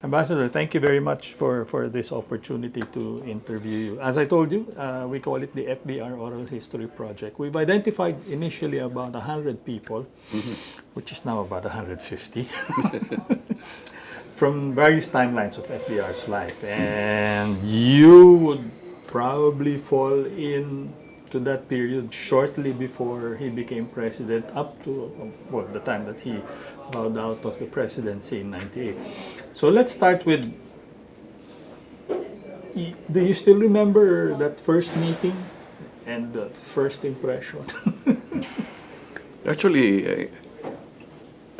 Ambassador, thank you very much for this opportunity to interview you. As I told you, we call it the FVR Oral History Project. We've identified initially about 100 people, which is now about 150, from various timelines of FVR's life. And you would probably fall in to that period shortly before he became president, up to well, the time that he bowed out of the presidency in '98. So let's start with, do you still remember that first meeting and the first impression? Actually,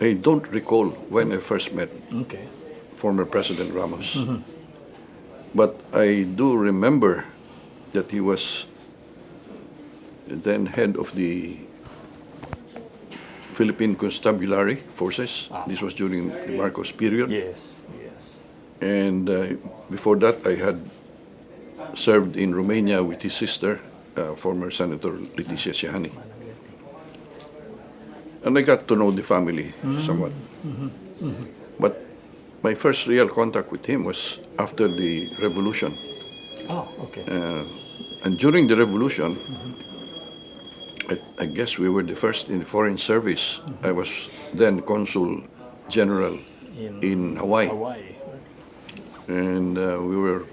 I don't recall when I first met Okay. former President Ramos. But I do remember that he was then head of the Philippine Constabulary Forces. This was during the Marcos period. Yes, yes. And before that, I had served in Romania with his sister, former Senator Leticia Siani. And I got to know the family somewhat. But my first real contact with him was after the revolution. Oh, okay. And during the revolution, I guess we were the first in the foreign service. I was then Consul General in Hawaii. Hawaii. And we were,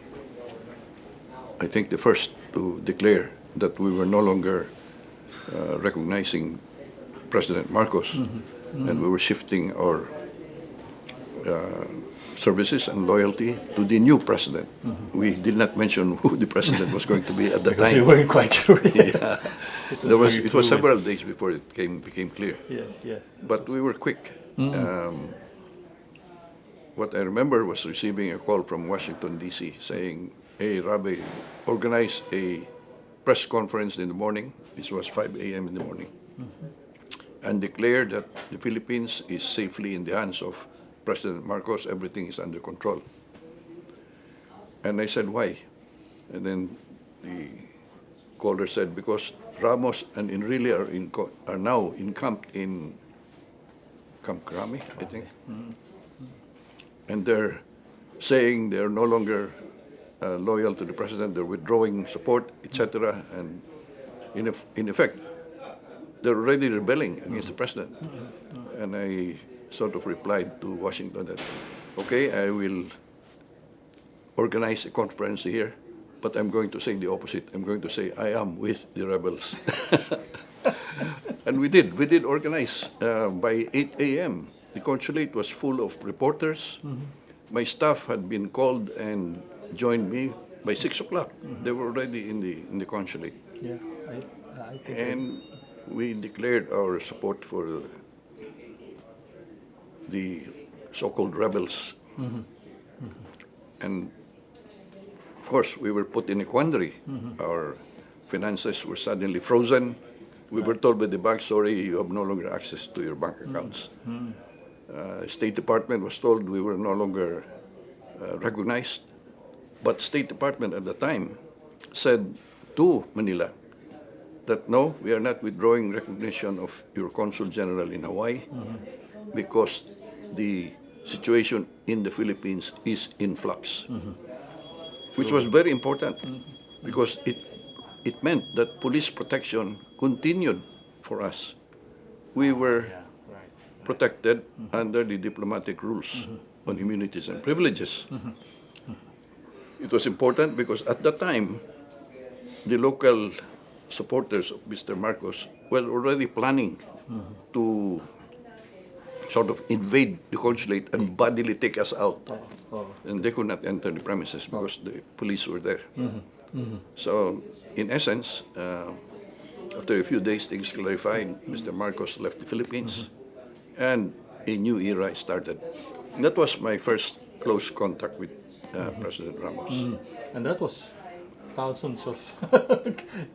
I think, the first to declare that we were no longer recognizing President Marcos, and we were shifting our services and loyalty to the new president. We did not mention who the president was going to be at the Because time. you weren't quite sure. Yeah. It was fluid. several days before it became clear. Yes, yes. But we were quick. What I remember was receiving a call from Washington, D.C. saying, "Hey, Rabe, organize a press conference in the morning." This was 5 a.m. in the morning. And declare that the Philippines is safely in the hands of President Marcos. Everything is under control. And I said, "Why?" And then the caller said, "Because Ramos and Enrile are now encamped in Camp Crame, I think. And they're saying they're no longer loyal to the president, they're withdrawing support, etc. And in effect, they're already rebelling against the president." And I sort of replied to Washington that, "Okay, I will organize a conference here, but I'm going to say the opposite. I'm going to say I am with the rebels." And we did organize. By 8 a.m., the consulate was full of reporters. My staff had been called and joined me by 6 o'clock. They were already in the consulate. Yeah, I think. And we declared our support for the so-called rebels. And of course, we were put in a quandary. Our finances were suddenly frozen. We were told by the bank, "Sorry, you have no longer access to your bank accounts." State Department was told we were no longer recognized. But State Department at the time said to Manila that, "No, we are not withdrawing recognition of your Consul General in Hawaii because the situation in the Philippines is in flux." Which was very important because it meant that police protection continued for us. We were protected under the diplomatic rules on immunities and privileges. It was important because at that time, the local supporters of Mr. Marcos were already planning to sort of invade the consulate and bodily take us out. And they could not enter the premises because the police were there. So, in essence, after a few days, things clarified. Mr. Marcos left the Philippines, and a new era started. And that was my first close contact with President Ramos. And that was thousands of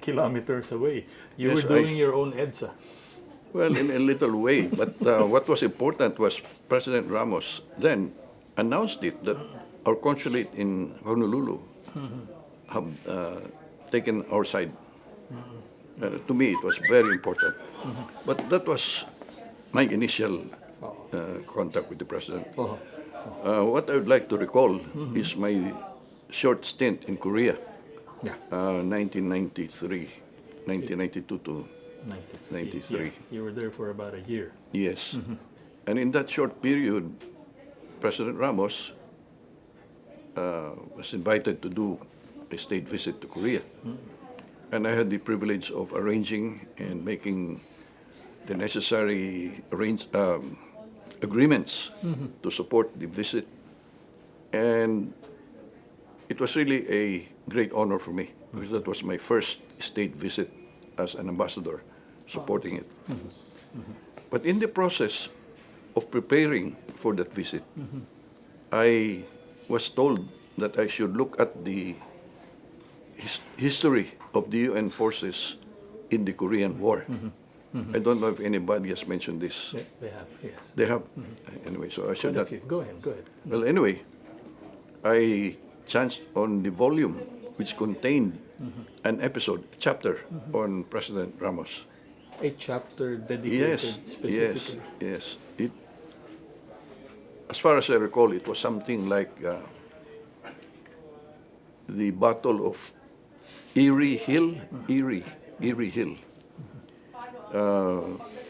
kilometers away. You Yes, were doing your own EDSA. Well, in a little way, but what was important was President Ramos then announced it that our consulate in Honolulu have taken our side. To me, it was very important. But that was my initial contact with the president. What I would like to recall is my short stint in Korea, Yeah. 1993, 1992 to 93. 93. Yeah. You were there for about a year. Yes. And in that short period, President Ramos was invited to do a state visit to Korea. And I had the privilege of arranging and making the necessary agreements to support the visit. And it was really a great honor for me because that was my first state visit as an ambassador supporting it. But in the process of preparing for that visit, I was told that I should look at the history of the UN forces in the Korean War. I don't know if anybody has mentioned this. They have, yes. They have. Anyway, so I should not. Go ahead. Well, anyway, I chanced on the volume which contained an episode, chapter on President Ramos. A chapter dedicated specifically. Yes. As far as I recall, it was something like the Battle of Erie Hill.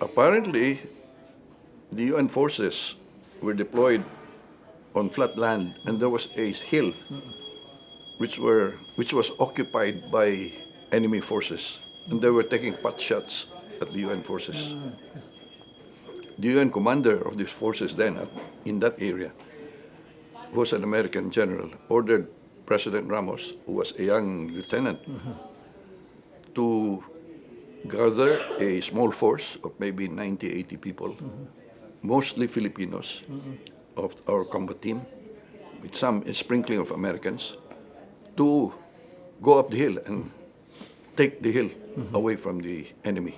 Apparently, the UN forces were deployed on flat land, and there was a hill which was occupied by enemy forces, and they were taking pot shots at the UN forces. The UN commander of these forces then in that area, who was an American general, ordered President Ramos, who was a young lieutenant, to gather a small force of maybe 90, 80 people, mostly Filipinos of our combat team, with some sprinkling of Americans, to go up the hill and take the hill away from the enemy.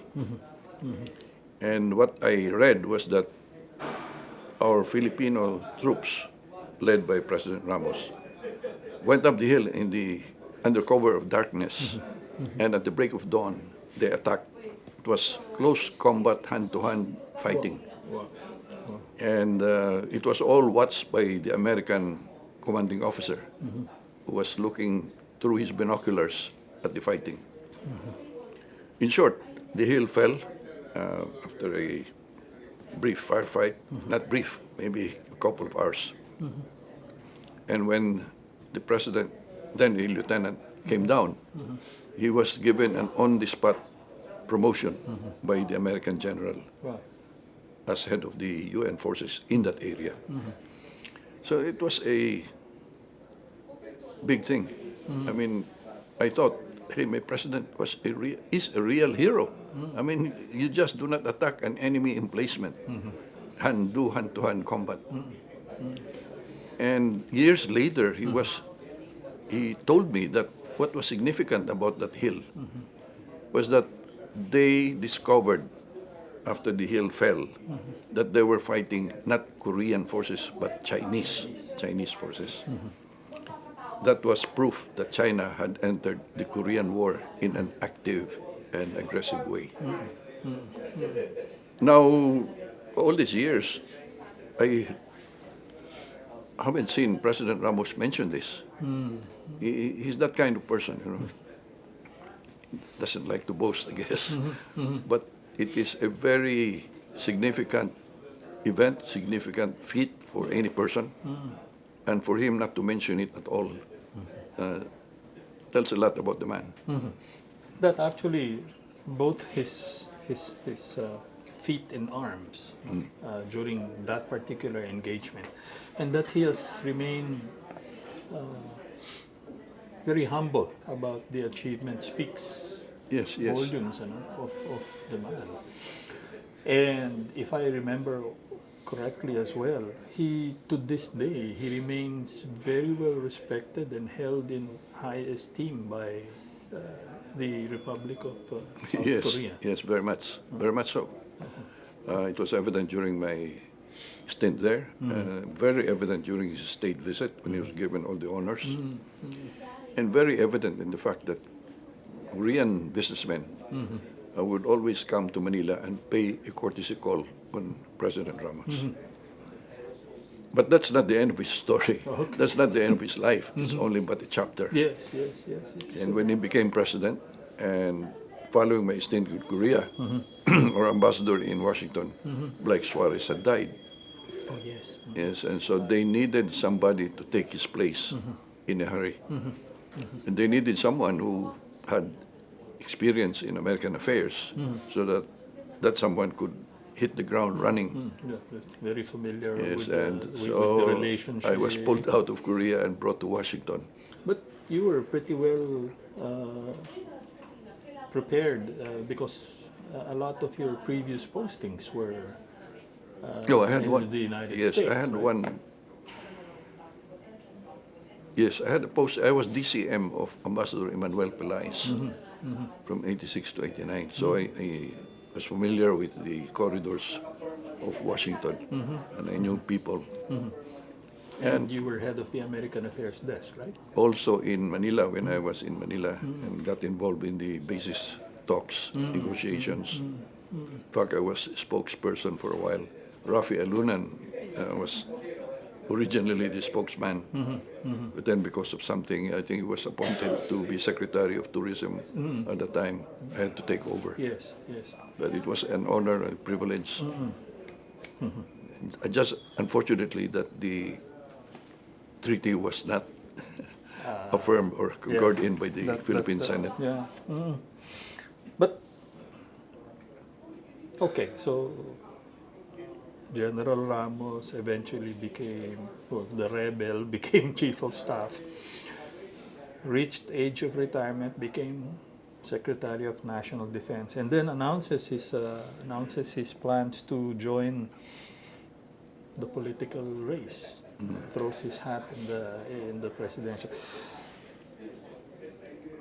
And what I read was that our Filipino troops, led by President Ramos, went up the hill under cover of darkness, and at the break of dawn, they attacked. It was close combat, hand-to-hand fighting. Wow. And it was all watched by the American commanding officer, who was looking through his binoculars at the fighting. In short, the hill fell after a brief firefight, not brief, maybe a couple of hours. And when the president, then the lieutenant, came down, he was given an on-the-spot promotion by the American general as head of the UN forces in that area. So it was a big thing. I mean, I thought, hey, my president is a real hero. I mean, you just do not attack an enemy emplacement and do hand-to-hand combat. And years later, he told me that what was significant about that hill was that they discovered, after the hill fell, that they were fighting not Korean forces, but Chinese forces. That was proof that China had entered the Korean War in an active and aggressive way. Now, all these years, I haven't seen President Ramos mention this. He's that kind of person, Doesn't like to boast, I guess. But it is a very significant event, significant feat for any person. And for him not to mention it at all tells a lot about the man. That actually, both his feat in arms during that particular engagement, and that he has remained very humble about the achievement speaks Yes. volumes of the man. And if I remember correctly as well, to this day, he remains very well respected and held in high esteem by the Republic of South Korea. Yes, very much so. It was evident during my stint there, very evident during his state visit when he was given all the honors, and very evident in the fact that Korean businessmen would always come to Manila and pay a courtesy call on President Ramos. But that's not the end of his story. Okay. That's not the end of his life. It's only but a chapter. Yes, yes, yes. And when he became president, and following my stint in Korea, or ambassador in Washington, Blake Suarez had died. Oh, yes. Yes, and so they needed somebody to take his place in a hurry. And they needed someone who had experience in American affairs, so that that someone could hit the ground running. Yeah, very familiar Yes, with, and with so the relationship. I was pulled out of Korea and brought to Washington. But you were pretty well prepared because a lot of your previous postings were No, I had in one. the United Yes, States. I had right? one. Yes, I had a post. I was DCM of Ambassador Emmanuel Pelaez from '86 to '89. So I was familiar with the corridors of Washington, and I knew people. And you were head of the American Affairs desk, right? Also in Manila, when I was in Manila, and got involved in the basis talks, negotiations. In fact, I was spokesperson for a while. Rafi Alunan was originally the spokesman, but then because of something, I think he was appointed to be Secretary of Tourism at the time. I had to take over. Yes, yes. But it was an honor and privilege. Just unfortunately that the treaty was not affirmed or concurred in by the Philippine Senate. Yeah. But, okay, so General Ramos eventually became, well, the rebel, became chief of staff, reached age of retirement, became Secretary of National Defense, and then announces his plans to join the political race, throws his hat in the presidential.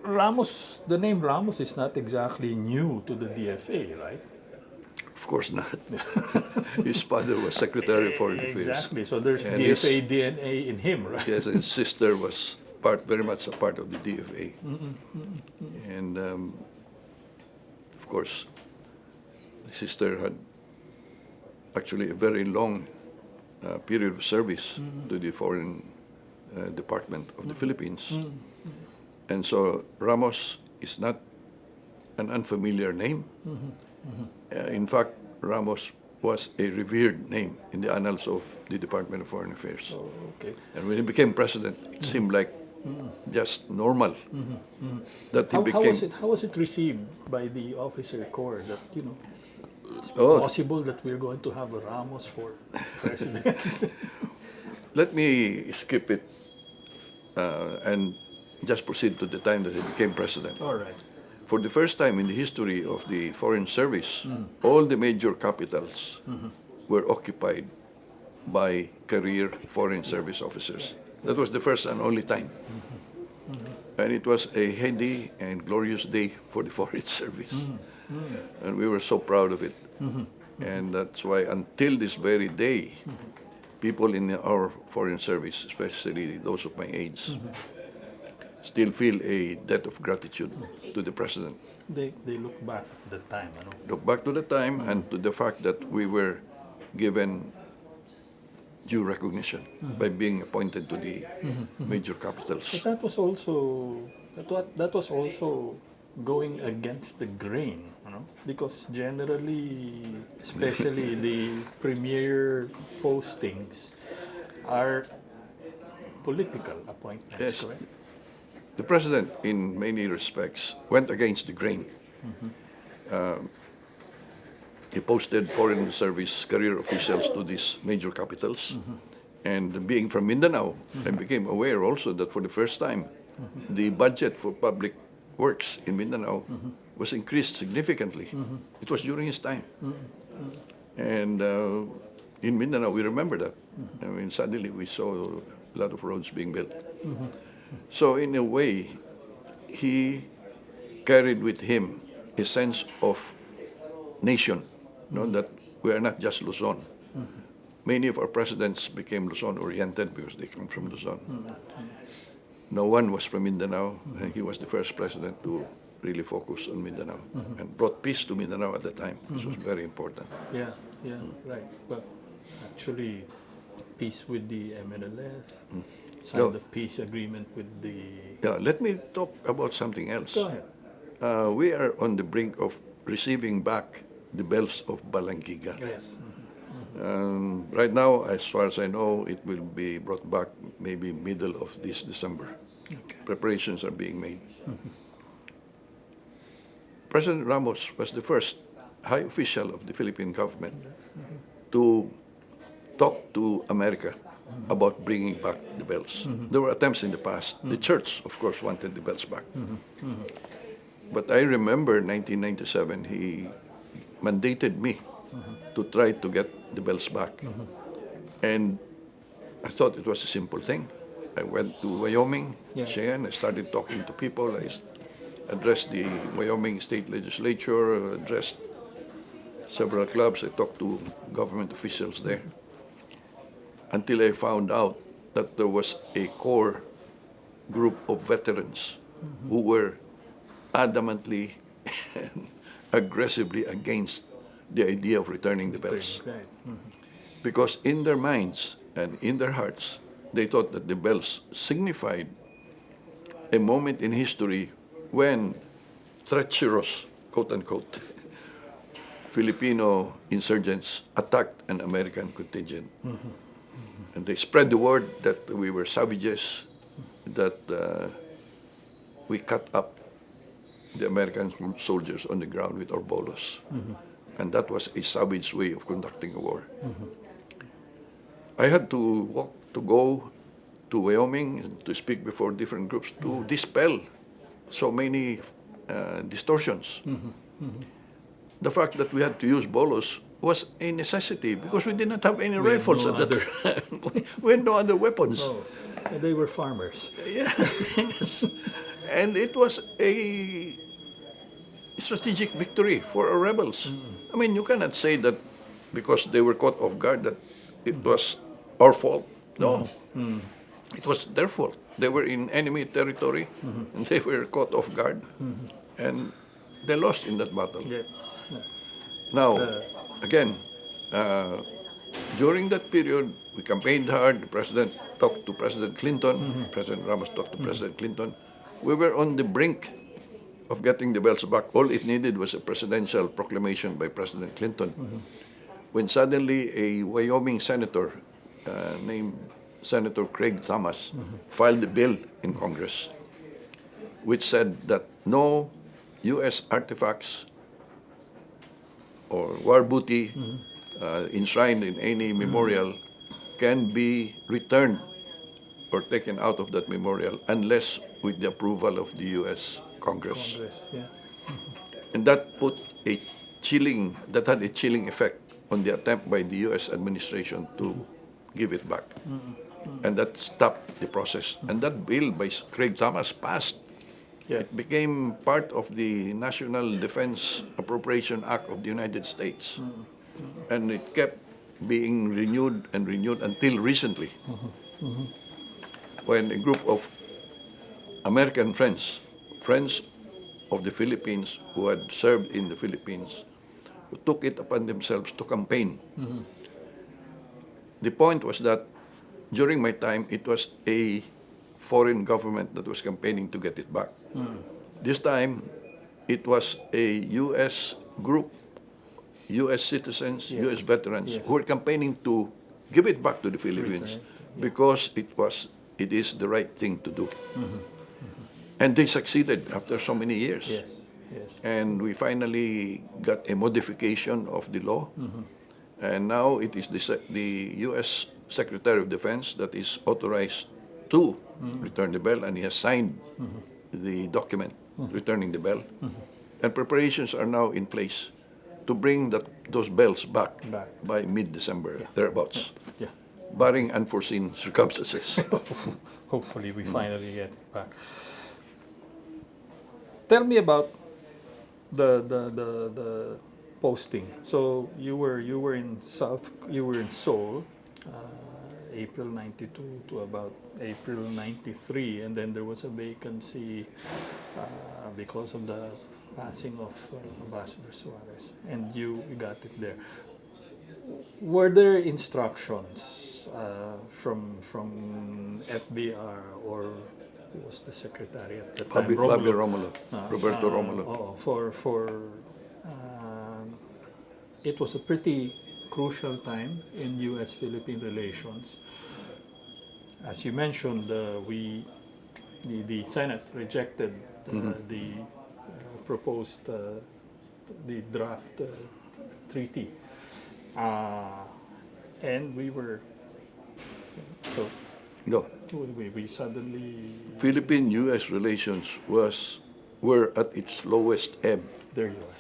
Ramos, the name Ramos is not exactly new to the DFA, right? Of course not. His father was Secretary of Foreign Affairs. Exactly. So there's And DFA DNA in him, right? Yes, and his sister was very much a part of the DFA. And of course, his sister had actually a very long period of service to the Foreign Department of the Philippines. And so Ramos is not an unfamiliar name. In fact, Ramos was a revered name in the annals of the Department of Foreign Affairs. Oh, okay. And when he became president, it seemed like just normal that he became. How was it received by the officer corps that, it's Oh. possible that we're going to have a Ramos for president? Let me skip it and just proceed to the time that he became president. All right. For the first time in the history of the Foreign Service, all the major capitals were occupied by career Foreign Service officers. That was the first and only time. And it was a heady and glorious day for the Foreign Service. And we were so proud of it. And that's why until this very day, people in our Foreign Service, especially those of my age, still feel a debt of gratitude to the President. They look back at the time, Look back to the time and to the fact that we were given due recognition by being appointed to the major capitals. But that was also going against the grain, because generally, especially the premier postings, are political appointments, Yes. correct? The President, in many respects, went against the grain. He posted Foreign Service career officials to these major capitals. And being from Mindanao, I became aware also that for the first time, the budget for public works in Mindanao was increased significantly. It was during his time. And in Mindanao, we remember that. I mean, suddenly we saw a lot of roads being built. So in a way, he carried with him a sense of nation, that we are not just Luzon. Many of our presidents became Luzon-oriented because they come from Luzon. No one was from Mindanao, and he was the first president to really focus on Mindanao and brought peace to Mindanao at the time, which was very important. Yeah, right. Well, actually, peace with the MNLF, signed No. the peace agreement with the... Yeah, let me talk about something else. Go ahead. We are on the brink of receiving back the bells of Balangiga. Yes. Right now, as far as I know, it will be brought back maybe middle of this December. Okay. Preparations are being made. President Ramos was the first high official of the Philippine government to talk to America about bringing back the bells. There were attempts in the past. The church, of course, wanted the bells back. But I remember 1997, he mandated me to try to get the bells back. And I thought it was a simple thing. I went to Wyoming, Cheyenne, I started talking to people. I addressed the Wyoming State Legislature, addressed several clubs. I talked to government officials there. Until I found out that there was a core group of veterans who were adamantly and aggressively against the idea of returning the bells. Right. Because in their minds and in their hearts, they thought that the bells signified a moment in history when treacherous, quote-unquote, Filipino insurgents attacked an American contingent. And they spread the word that we were savages, that we cut up the American soldiers on the ground with our bolos. And that was a savage way of conducting a war. I had to go to Wyoming to speak before different groups to dispel so many distortions. The fact that we had to use bolos was a necessity because we did not have any rifles at that time. We had no other weapons. Oh, they were farmers. Yes. And it was a strategic victory for our rebels. I mean, you cannot say that because they were caught off guard that it was our fault. No. It was their fault. They were in enemy territory and they were caught off guard and they lost in that battle. Yeah. Now, again, during that period, we campaigned hard. The president talked to President Clinton. President Ramos talked to President Clinton. We were on the brink of getting the bells back. All it needed was a presidential proclamation by President Clinton. When suddenly a Wyoming senator named Senator Craig Thomas filed a bill in Congress which said that no U.S. artifacts or war booty enshrined in any memorial can be returned or taken out of that memorial unless with the approval of the U.S. Congress. Yeah. And that had a chilling effect on the attempt by the U.S. administration to give it back. And that stopped the process. And that bill by Craig Thomas passed. Yeah. It became part of the National Defense Appropriation Act of the United States. And it kept being renewed and renewed until recently, when a group of American friends of the Philippines who had served in the Philippines, who took it upon themselves to campaign. The point was that during my time, it was a foreign government that was campaigning to get it back. This time, it was a U.S. group, U.S. citizens, U.S. veterans who were campaigning to give it back to the Philippines because it is the right thing to do. And they succeeded after so many years. Yes. Yes. And we finally got a modification of the law. And now it is the U.S. Secretary of Defense that is authorized to return the bell, and he has signed the document returning the bell. And preparations are now in place to bring those bells back by mid-December, thereabouts, barring unforeseen circumstances. Hopefully we finally get it back. Tell me about the posting. So you were in Seoul, April 92 to about April 93, and then there was a vacancy because of the passing of Ambassador Suarez, and you got it there. Were there instructions from FVR, or who was the secretary at the time? Bobby Romulo, Roberto Romulo. It was a pretty crucial time in U.S.-Philippine relations. As you mentioned, the Senate rejected the proposed the draft treaty, and we were so No, we suddenly Philippine-U.S. relations were at its lowest ebb there you are.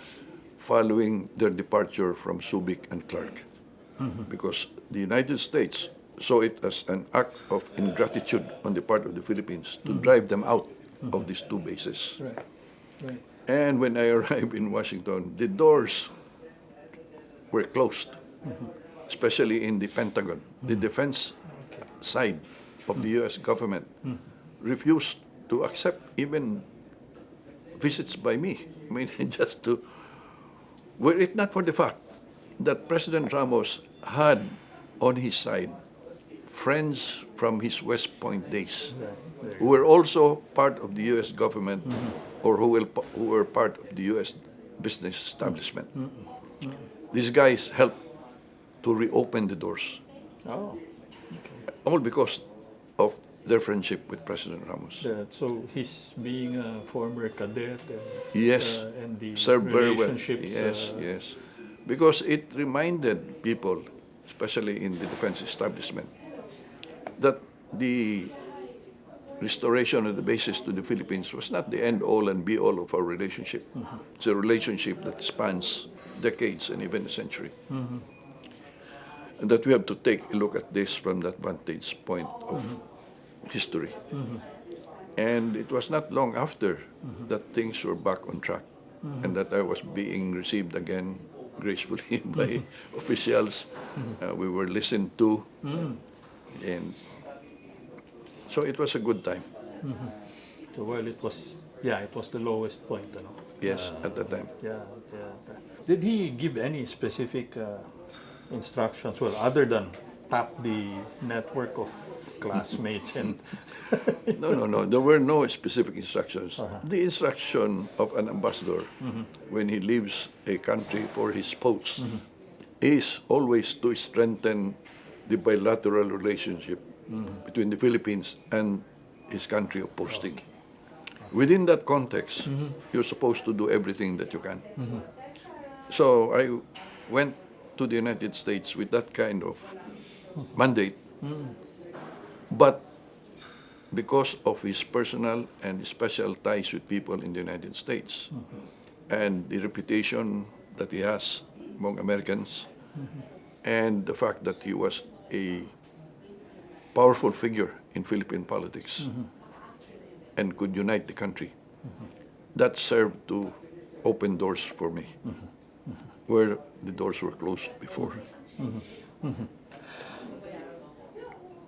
following their departure from Subic and Clark, because the United States saw it as an act of ingratitude on the part of the Philippines to drive them out of these two bases. Right, right. And when I arrived in Washington, the doors were closed, especially in the Pentagon. The defense side of the U.S. government refused to accept even visits by me. I mean, just to, were it not for the fact that President Ramos had on his side friends from his West Point days who were also part of the U.S. government or who were part of the U.S. business establishment. These guys helped to reopen the doors, Oh, all because of their friendship with President Ramos. so he's being a former cadet Yes, and the served very well. relationships. Yes, yes. Because it reminded people, especially in the defense establishment, that the restoration of the bases to the Philippines was not the end-all and be-all of our relationship. It's a relationship that spans decades and even a century. And that we have to take a look at this from that vantage point of history. And it was not long after that things were back on track and that I was being received again gracefully by officials. We were listened to. And so it was a good time. So, well, it was the lowest point, you know. Yes, at the time. Yeah. Did he give any specific instructions? Well, other than tap the network of classmates and No. There were no specific instructions. The instruction of an ambassador when he leaves a country for his post is always to strengthen the bilateral relationship between the Philippines and his country of posting. Within that context, you're supposed to do everything that you can. So I went to the United States with that kind of mandate, but because of his personal and special ties with people in the United States and the reputation that he has among Americans and the fact that he was a powerful figure in Philippine politics and could unite the country, that served to open doors for me where the doors were closed before.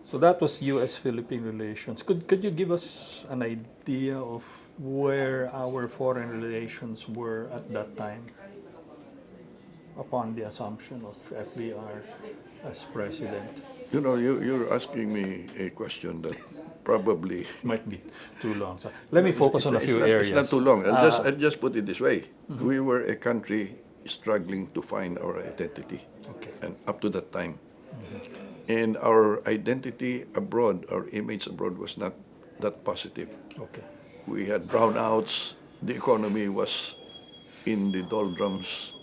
so that was U.S.-Philippine relations. Could you give us an idea of where our foreign relations were at that time upon the assumption of FVR as president? You know, you're asking me a question that probably Might be too long. So let me focus on a few areas. It's not too long. I'll just put it this way. We were a country struggling to find our identity. Okay. And up to that time. And our identity abroad, our image abroad was not that positive. Okay. We had brownouts. The economy was in the doldrums.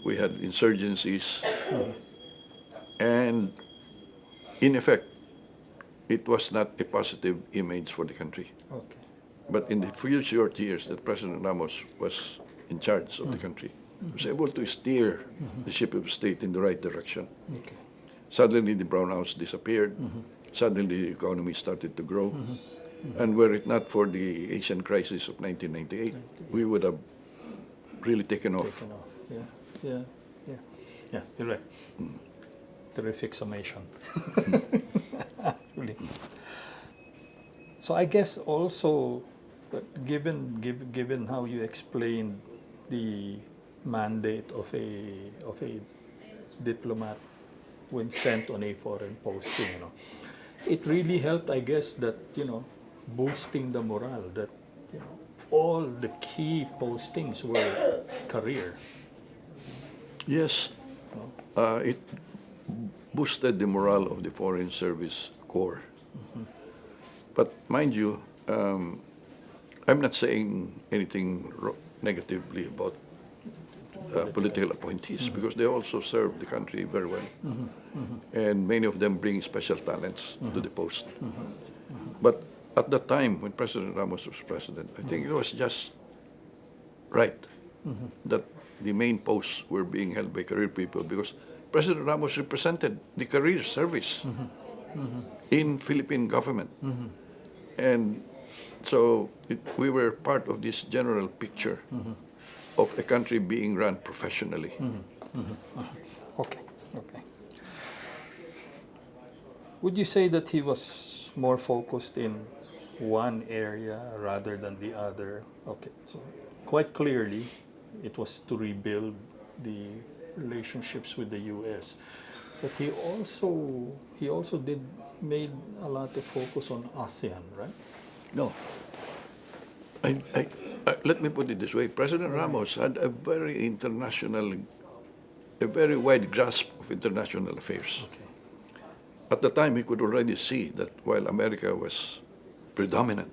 We had insurgencies. And in effect, it was not a positive image for the country. Okay. But in the few short years that President Ramos was in charge of the country, he was able to steer the ship of state in the right direction. Okay. Suddenly the brownouts disappeared. Suddenly the economy started to grow. And were it not for the Asian crisis of 1998, we would have really taken off. Taken off. Yeah. You're right. Terrific summation. Really. So I guess also, given how you explained the mandate of a diplomat when sent on a foreign posting. It really helped, I guess, that boosting the morale. That all the key postings were career. Yes, it boosted the morale of the Foreign Service Corps. But mind you, I'm not saying anything negatively about political appointees because they also serve the country very well. And many of them bring special talents to the post. But at the time when President Ramos was president, I think it was just right that the main posts were being held by career people because President Ramos represented the career service in Philippine government. And so we were part of this general picture of a country being run professionally. Okay, okay. Would you say that he was more focused in one area rather than the other? Okay, so quite clearly, it was to rebuild the relationships with the U.S. But he also made a lot of focus on ASEAN, right? No. Let me put it this way. President Ramos had a very wide grasp of international affairs. Okay. At the time, he could already see that while America was predominant,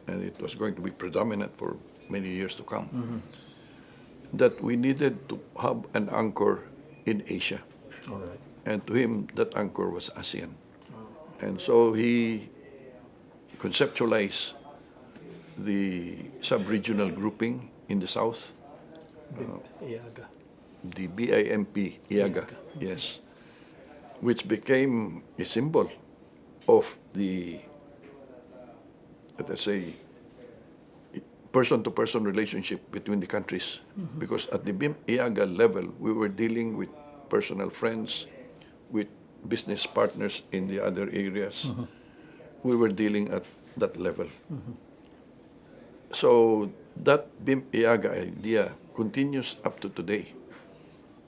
and it was going to be predominant for many years to come, that we needed to have an anchor in Asia. All right. And to him, that anchor was ASEAN. And so he conceptualized the sub-regional grouping in the south, IAGA. the BIMP, IAGA, yes, which became a symbol of the, let us say, person-to-person relationship between the countries. Because at the BIMP, IAGA level, we were dealing with personal friends, with business partners in the other areas. We were dealing at that level. So that BIMP IAGA idea continues up to today.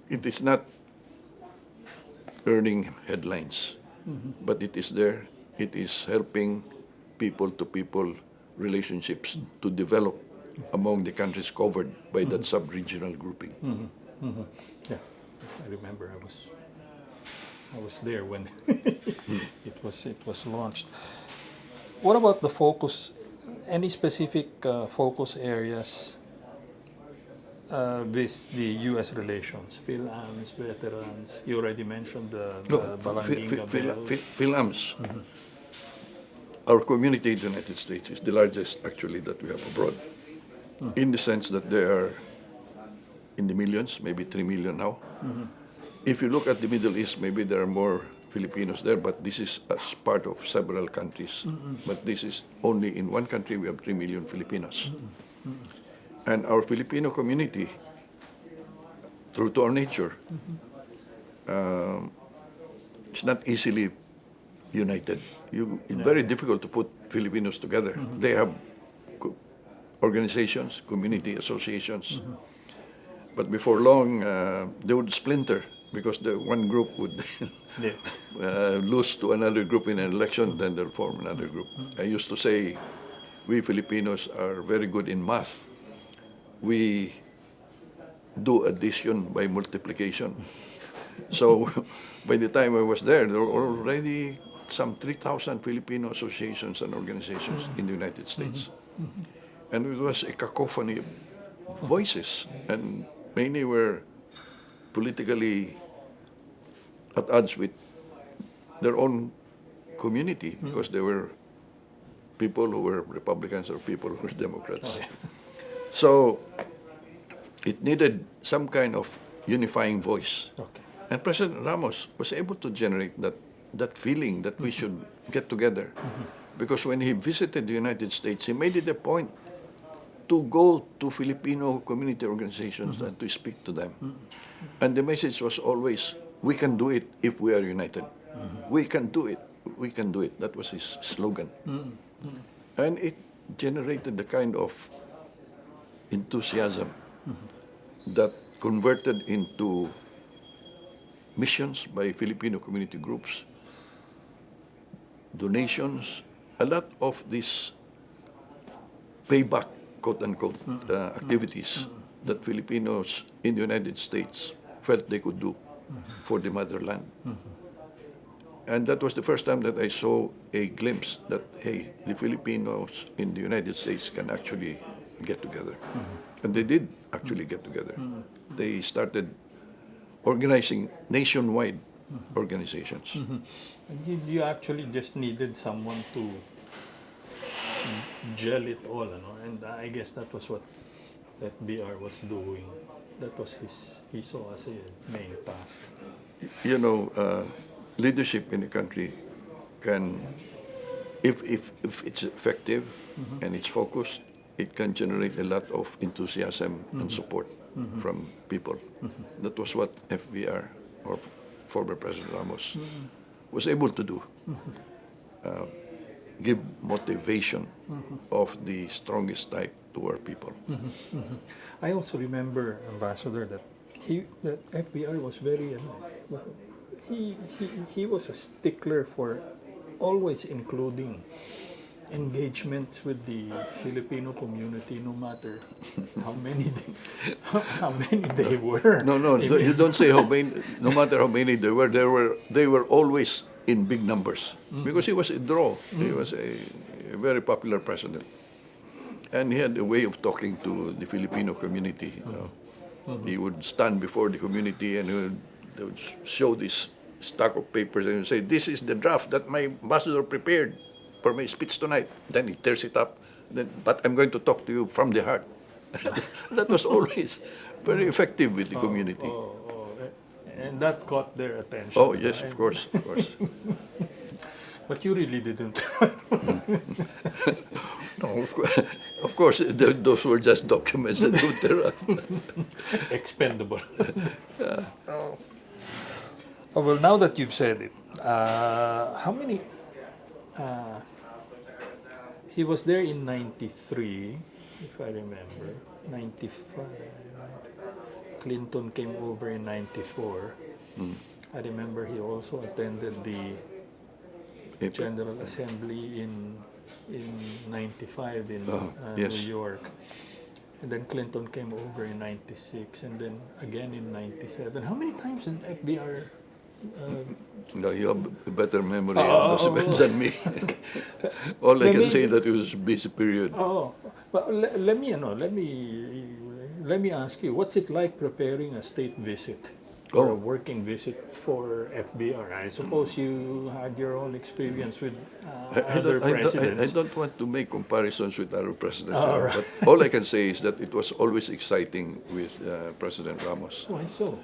It is not earning headlines, but it is there. It is helping people-to-people relationships to develop among the countries covered by that sub-regional grouping. Yeah, I remember I was there when it was launched. What about the focus? Any specific focus areas with the U.S. relations? PhilAms, veterans. You already mentioned the Balanginga Bells. PhilAms. Our community in the United States is the largest actually that we have abroad, in the sense that they are in the millions, maybe 3 million now. If you look at the Middle East, maybe there are more Filipinos there, but this is as part of several countries. But this is only in one country we have 3 million Filipinos. And our Filipino community, true to our nature, it's not easily united. It's very difficult to put Filipinos together. They have organizations, community associations. But before long, they would splinter because the one group would lose to another group in an election, then they'll form another group. I used to say, we Filipinos are very good in math. We do addition by multiplication. So by the time I was there were already some 3,000 Filipino associations and organizations in the United States. And it was a cacophony of voices, and many were politically at odds with their own community because they were people who were Republicans or people who were Democrats. So it needed some kind of unifying voice. Okay. And President Ramos was able to generate that feeling that we should get together. Because when he visited the United States, he made it a point to go to Filipino community organizations and to speak to them. And the message was always, we can do it if we are united. We can do it. We can do it. That was his slogan. And it generated the kind of enthusiasm that converted into missions by Filipino community groups, donations, a lot of these payback, quote-unquote, activities that Filipinos in the United States felt they could do for the motherland. And that was the first time that I saw a glimpse that, hey, the Filipinos in the United States can actually get together. And they did actually get together. They started organizing nationwide organizations. You actually just needed someone to gel it all, and I guess that was what FBR was doing. That was he saw as a main task. You know, leadership in a country can, if it's effective and it's focused, it can generate a lot of enthusiasm and support from people. That was what FVR, or former President Ramos, was able to do. Give motivation of the strongest type to our people. I also remember, Ambassador, that FBR was very, he was a stickler for always including engagements with the Filipino community, no matter how many they were. No, you don't say how many. No matter how many they were always in big numbers because he was a draw. He was a very popular president, and he had a way of talking to the Filipino community. He would stand before the community and they would show this stack of papers and say, "This is the draft that my ambassador prepared for my speech tonight." Then he tears it up. But I'm going to talk to you from the heart. That was always very effective with the community. And that caught their attention. Oh, yes, of course. But you really didn't. No, of course, those were just documents that were Expendable. Oh, well, now that you've said it, how many... he was there in 93, if I remember. 95. Clinton came over in 94. I remember he also attended the General Assembly in 95 in yes. New York. And then Clinton came over in 96 and then again in 97. How many times did FBR... No, you have a better memory of those events than me. All I can say that it was a busy period. Well, let me ask you, what's it like preparing a state visit or a working visit for FBR? I suppose you had your own experience with other presidents. I don't want to make comparisons with other presidents, right. but all I can say is that it was always exciting with President Ramos. Why so?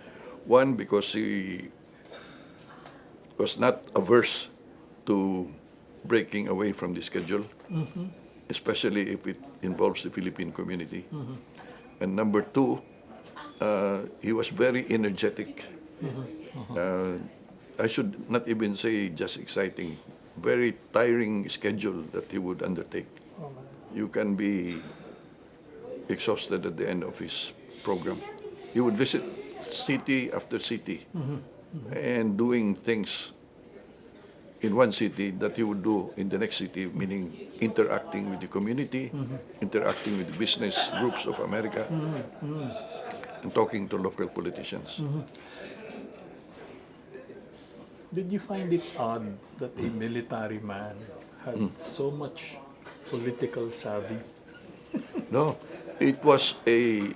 One, because he was not averse to breaking away from the schedule, especially if it involves the Philippine community. And number two, he was very energetic. I should not even say just exciting, very tiring schedule that he would undertake. You can be exhausted at the end of his program. He would visit city after city and doing things in one city that he would do in the next city, meaning interacting with the community, interacting with the business groups of America, and talking to local politicians. Did you find it odd that a military man had so much political savvy? No, it was a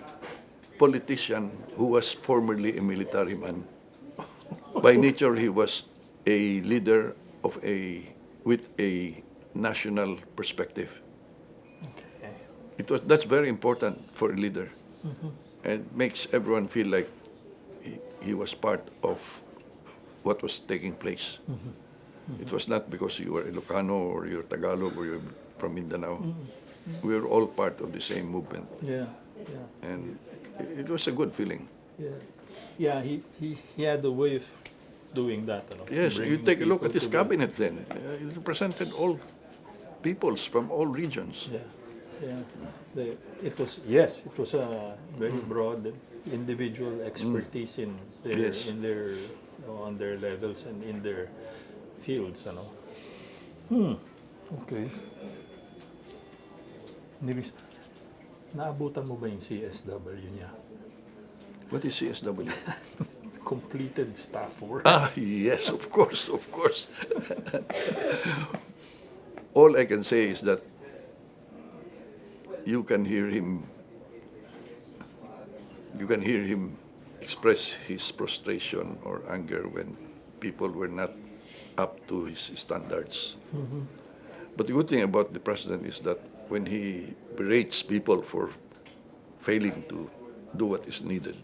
politician who was formerly a military man. By nature, he was a leader with a national perspective. Okay. That's very important for a leader, and makes everyone feel like he was part of what was taking place. It was not because you were Ilocano or you're Tagalog or you're from Mindanao. We were all part of the same movement. Yeah. And it was a good feeling. Yeah, he had a way of doing that. Yes, you take a look at his cabinet then. He represented all peoples from all regions. It was a very broad individual expertise in their on their levels and in their fields, ano. Okay. Naabutan mo ba yung CSW niya? What is CSW? Completed staff work. Yes, of course, of course. All I can say is that you can hear him express his frustration or anger when people were not up to his standards. But the good thing about the president is that when he berates people for failing to do what is needed,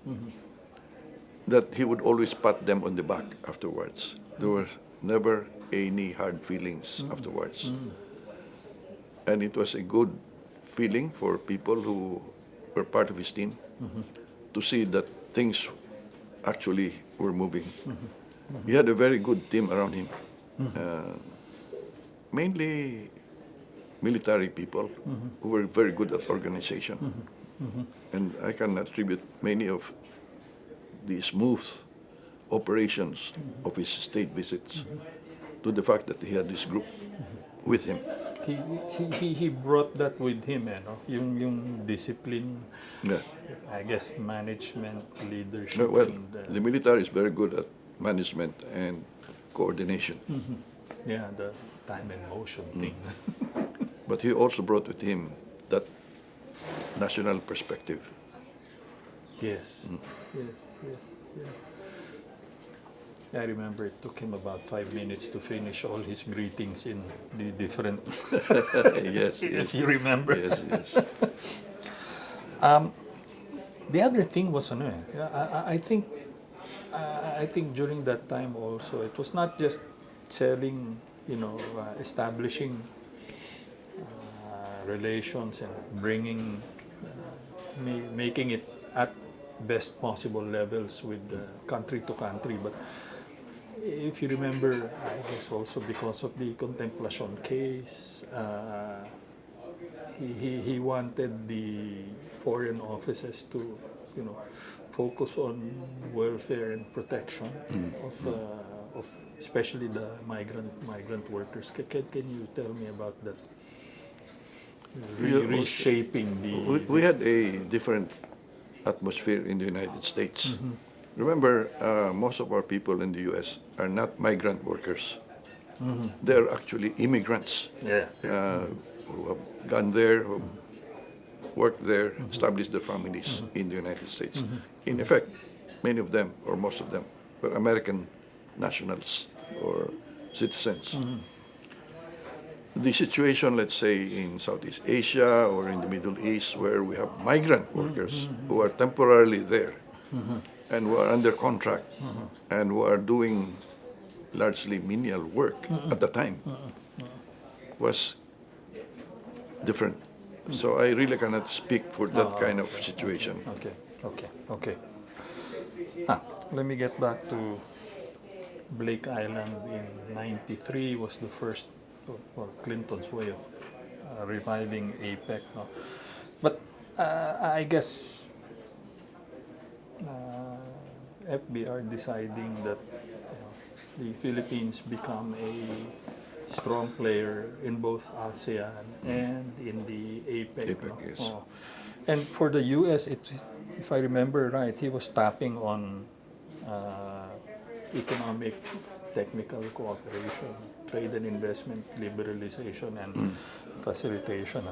that he would always pat them on the back afterwards. There were never any hard feelings afterwards. And it was a good feeling for people who were part of his team to see that things actually were moving. He had a very good team around him, mainly military people who were very good at organization. And I can attribute many of the smooth operations of his state visits to the fact that he had this group with him. He brought that with him, no? Yung discipline, Yeah. I guess management, leadership. Well, and, the military is very good at management and coordination. yeah, the time and motion thing. But he also brought with him that national perspective. Yes. Yes, yes, yes. I remember it took him about 5 minutes to finish all his greetings in the different. Yes, If you remember. yes, yes. The other thing was, I think during that time also, it was not just selling, establishing relations and bringing, making it at best possible levels with country to country, but if you remember, I guess also because of the Contemplacion case, he wanted the foreign offices to, focus on welfare and protection of especially the migrant workers. Can you tell me about that? Reshaping the. We had a different atmosphere in the United States. Remember, most of our people in the U.S. are not migrant workers. They're actually immigrants who have gone there, who have worked there, established their families in the United States. In effect, many of them, or most of them, were American nationals or citizens. The situation, let's say, in Southeast Asia or in the Middle East, where we have migrant workers who are temporarily there and who are under contract and who are doing largely menial work at the time, was different. So I really cannot speak for that kind of situation. Okay. Let me get back to Blake Island in '93 was the first, Clinton's way of reviving APEC. No? But I guess FBR deciding that the Philippines become a strong player in both ASEAN and in the APEC. APEC, yes. And for the U.S., if I remember right, he was tapping on economic, technical cooperation, trade and investment liberalization and facilitation.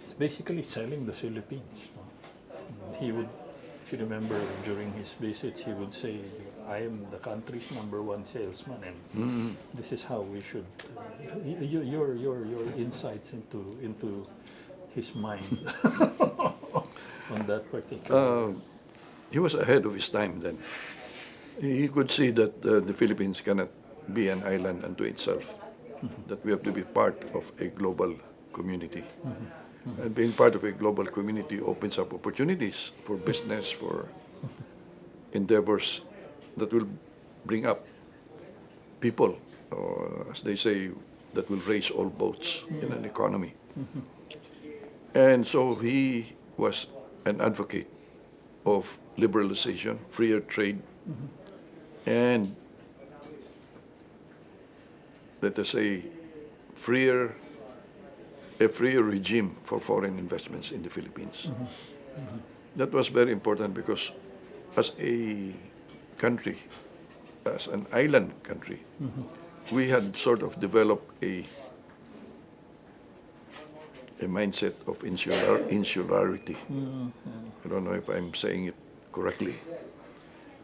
It's basically selling the Philippines. He would, if you remember, during his visits, he would say, "I am the country's #1 salesman, and this is how we should." Your insights into his mind on that particular. He was ahead of his time then. He could see that the Philippines cannot be an island unto itself, that we have to be part of a global community. And being part of a global community opens up opportunities for business, for endeavors that will bring up people, as they say, that will raise all boats in an economy. And so he was an advocate of liberalization, freer trade, and, let us say, freer a freer regime for foreign investments in the Philippines. That was very important because as a country, as an island country, we had sort of developed a mindset of insularity. I don't know if I'm saying it correctly.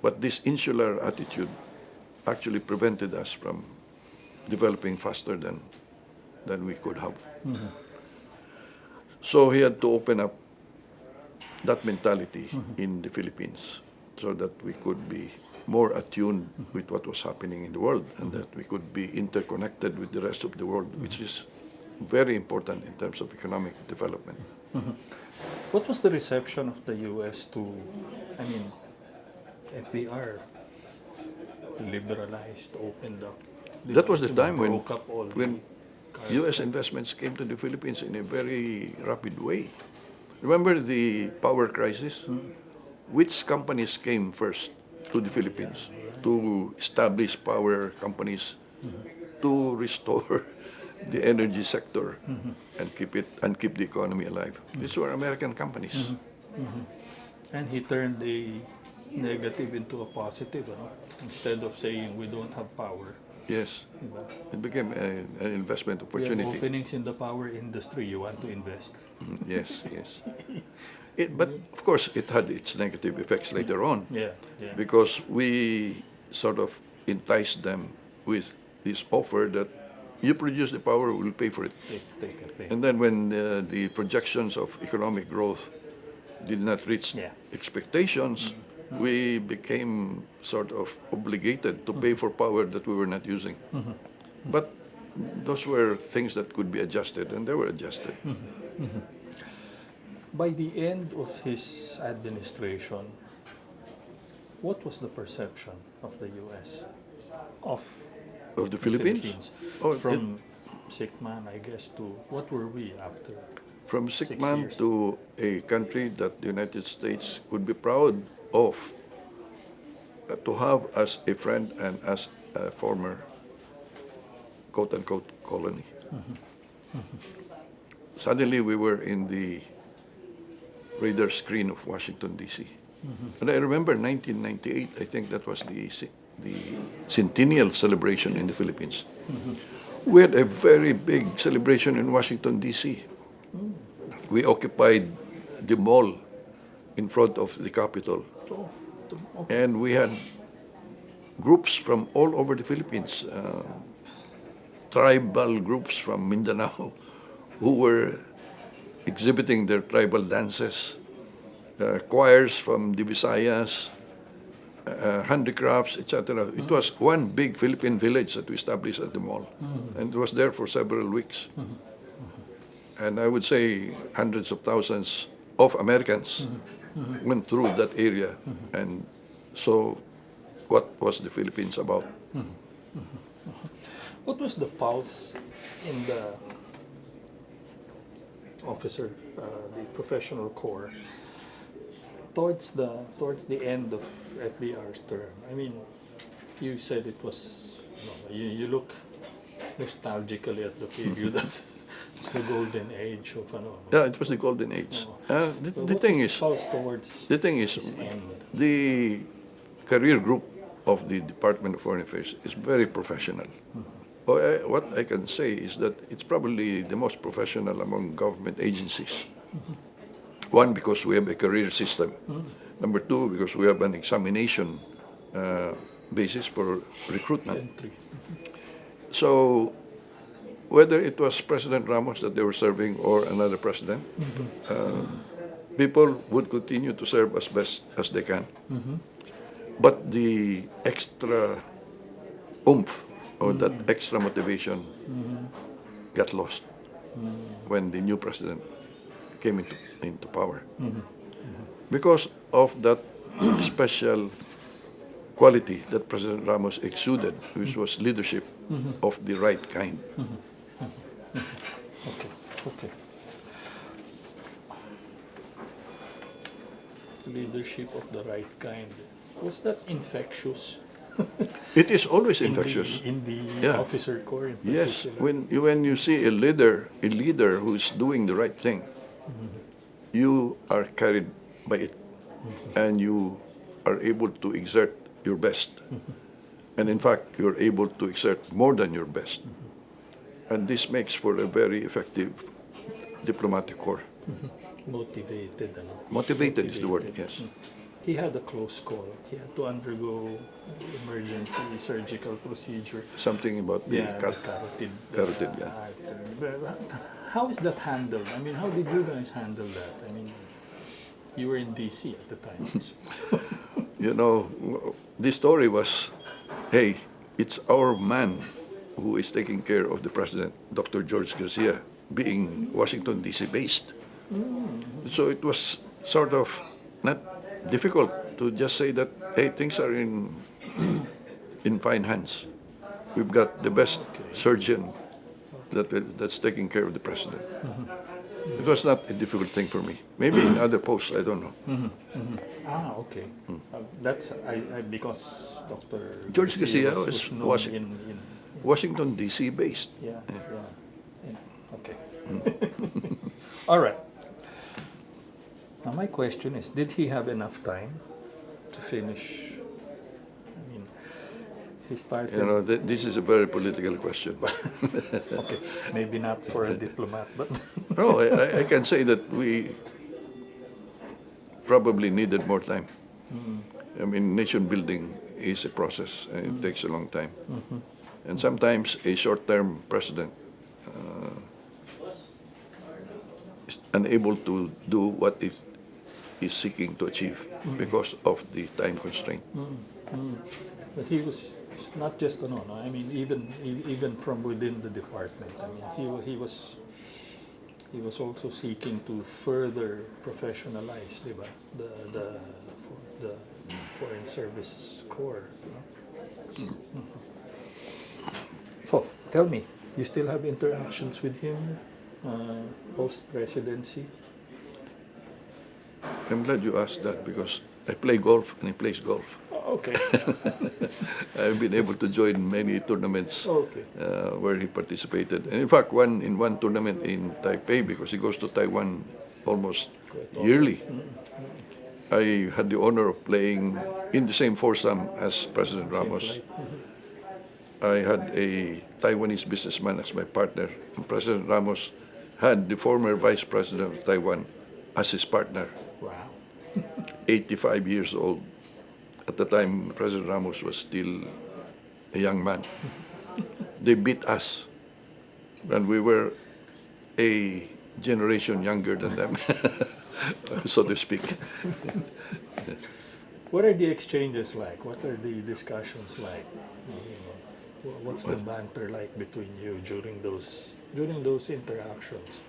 But this insular attitude actually prevented us from developing faster than we could have. So he had to open up that mentality in the Philippines so that we could be more attuned with what was happening in the world and that we could be interconnected with the rest of the world, which is very important in terms of economic development. What was the reception of the U.S. to, FVR liberalized, opened up? That was the time when broke up all when U.S. investments came to the Philippines in a very rapid way. Remember the power crisis? Which companies came first to the Philippines to establish power companies to restore the energy sector and keep the economy alive? These were American companies. And he turned a negative into a positive, ano? Instead of saying we don't have power. Yes, Diba? it became an investment We have opportunity. openings in the power industry, you want to invest. Yes, yes. But of course, it had its negative effects later on. Yeah, yeah. Because we sort of enticed them with this offer that you produce the power, we'll pay for it. Take a pay. And then when the projections of economic growth did not reach Yeah. expectations, we became sort of obligated to pay for power that we were not using. But those were things that could be adjusted, and they were adjusted. By the end of his administration, what was the perception of the U.S. of Of the the Philippines? Oh, From sick man, I guess, to what were we after? From sick 6 man years. to a country that the United States could be proud of, to have as a friend and as a former quote-unquote colony. Suddenly we were in the radar screen of Washington, D.C. And I remember 1998, I think that was the centennial celebration in the Philippines. We had a very big celebration in Washington, D.C. We occupied the mall in front of the Capitol. Oh, And we had groups from all over the Philippines, tribal groups from Mindanao who were exhibiting their tribal dances, choirs from the Visayas, handicrafts, etc. It was one big Philippine village that we established at the mall. And it was there for several weeks. And I would say hundreds of thousands of Americans went through that area and saw what was the Philippines about. What was the pulse in the officer, the professional corps, towards the end of FBR's term? You said it was, you look nostalgically at the period as the golden age of Yeah, it was the golden age. The thing is, pulse towards the thing is, its end? the career group of the Department of Foreign Affairs is very professional. What I can say is that it's probably the most professional among government agencies. One, because we have a career system. Number two, because we have an examination basis for recruitment. Entry. So whether it was President Ramos that they were serving or another president, people would continue to serve as best as they can. But the extra oomph or that extra motivation got lost when the new president came into power. Because of that special quality that President Ramos exuded, which was leadership of the right kind. Okay. Leadership of the right kind. Was that infectious? It is always infectious. In the Yeah. officer corps in Yes, particular. when you see a leader who is doing the right thing, you are carried by it, and you are able to exert your best. And in fact, you're able to exert more than your best. And this makes for a very effective diplomatic corps. Motivated. Ano? Motivated is the word, yes. He had a close call. He had to undergo emergency surgical procedure. Something about the Yeah, the carotid. carotid, yeah. Artery. But how is that handled? I mean, how did you guys handle that? I mean, you were in DC at the time. You know, the story was, hey, it's our man who is taking care of the president, Dr. George Garcia, being Washington, D.C. based. So it was sort of not difficult to just say that, hey, things are in fine hands. We've got the best surgeon that's taking care of the president. It was not a difficult thing for me. Maybe in other posts, I don't know. Ah, okay. That's because Dr. George Garcia was known in Washington, D.C. based. yeah. Okay. All right. Now my question is, did he have enough time to finish? I mean, he started. You know, this is a very political question. Okay, maybe not for a diplomat, but No, I can say that we probably needed more time. I mean, nation building is a process, and it takes a long time. And sometimes a short-term president is unable to do what it is seeking to achieve because of the time constraint. but he was not just no. I mean, even from within the department. I mean, he was also seeking to further professionalize, diba? The Foreign Service Corps. You know? So, tell me, you still have interactions with him post-presidency? I'm glad you asked that because I play golf and he plays golf. Oh, okay. I've been able to join many tournaments Okay. where he participated. And in fact, in one tournament in Taipei, because he goes to Taiwan almost Quite often. yearly, I had the honor of playing in the same foursome as President Ramos. I had a Taiwanese businessman as my partner, and President Ramos had the former Vice President of Taiwan as his partner, Wow. 85 years old. At the time, President Ramos was still a young man. They beat us, and we were a generation younger than them, so to speak. What are the exchanges like? What are the discussions like? What's the banter like between you during those interactions?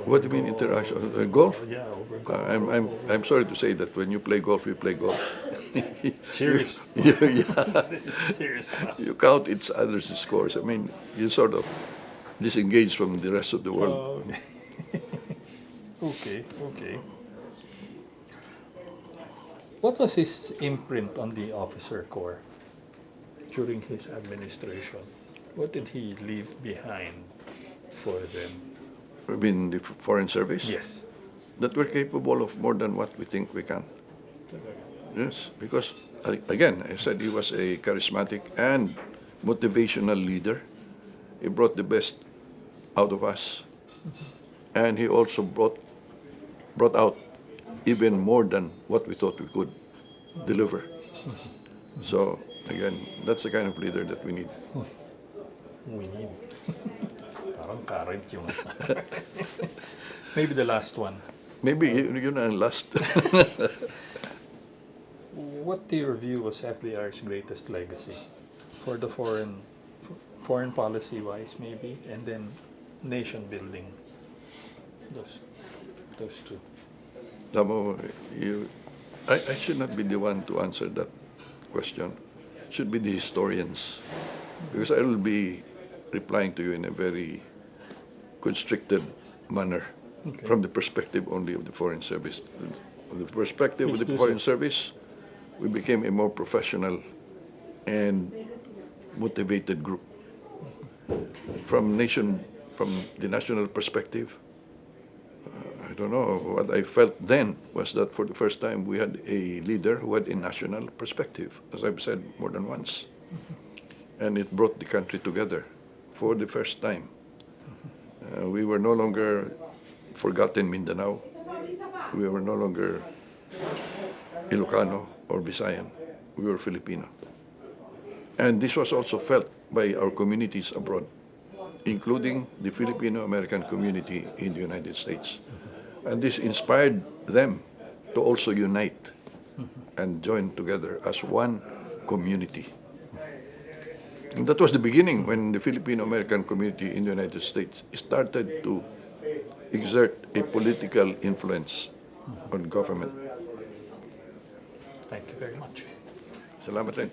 What do you mean interaction? Golf? Yeah, over golf. I'm sorry to say that when you play golf, you play golf. Serious. Yeah, This is serious stuff. you count each other's scores. I mean, you sort of disengage from the rest of the world. Okay. What was his imprint on the officer corps during his administration? What did he leave behind for them? I mean, the Foreign Service? Yes. That we're capable of more than what we think we can. Yes, because, again, I said he was a charismatic and motivational leader. He brought the best out of us. And he also brought out even more than what we thought we could deliver. So, again, that's the kind of leader that we need. We need. Parang current yung. Maybe the last one. Maybe yun ang last. What do you view was FVR's greatest legacy for the foreign policy wise maybe, and then nation building? Those two. Tamo, I should not be the one to answer that question. It should be the historians, because I will be replying to you in a very constricted manner, from the perspective only of the Foreign Service. From the perspective of the Foreign Service, we became a more professional and motivated group. From the national perspective, I don't know, what I felt then was that for the first time we had a leader who had a national perspective, as I've said more than once. And it brought the country together for the first time. We were no longer forgotten Mindanao. We were no longer Ilocano or Visayan. We were Filipino. And this was also felt by our communities abroad, including the Filipino-American community in the United States. And this inspired them to also unite and join together as one community. And that was the beginning when the Filipino-American community in the United States started to exert a political influence on government. Thank you very much. Salamat rin.